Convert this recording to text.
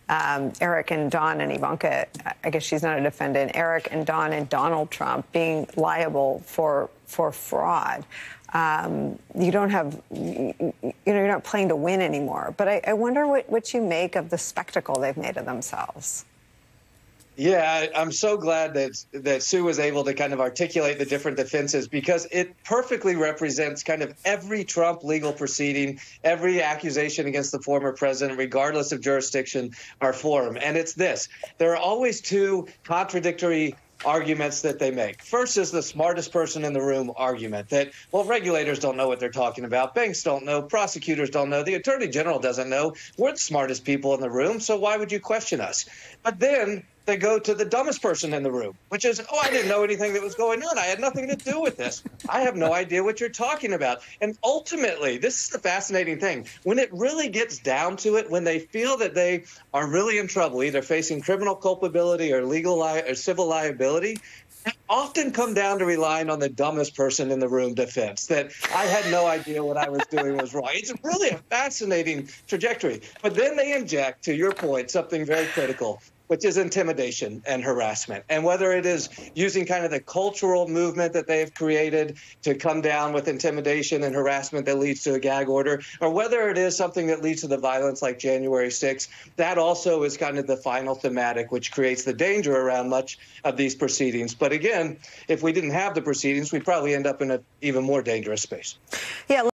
Eric and Don and Ivanka, I guess she's not a defendant, Eric and Don and Donald Trump being liable for fraud. You don't have, you're not playing to win anymore. But I wonder what you make of the spectacle they've made of themselves. Yeah, I'm so glad that Sue was able to kind of articulate the different defenses, because it perfectly represents kind of every Trump legal proceeding, every accusation against the former president, regardless of jurisdiction or form. And it's this: there are always two contradictory arguments that they make. First is the smartest person in the room argument that, well, regulators don't know what they're talking about. Banks don't know. Prosecutors don't know. The attorney general doesn't know. We're the smartest people in the room, so why would you question us? But then they go to the dumbest person in the room, which is, oh, I didn't know anything that was going on. I had nothing to do with this. I have no idea what you're talking about. And ultimately, this is the fascinating thing. When it really gets down to it, when they feel that they are really in trouble, either facing criminal culpability or legal or civil liability, they often come down to relying on the dumbest person in the room defense, that I had no idea what I was doing was wrong. It's really a fascinating trajectory. But then they inject, to your point, something very critical, which is intimidation and harassment. And whether it is using kind of the cultural movement that they have created to come down with intimidation and harassment that leads to a gag order, or whether it is something that leads to the violence like January 6th, that also is kind of the final thematic, which creates the danger around much of these proceedings. But again, if we didn't have the proceedings, we'd probably end up in an even more dangerous space. Yeah.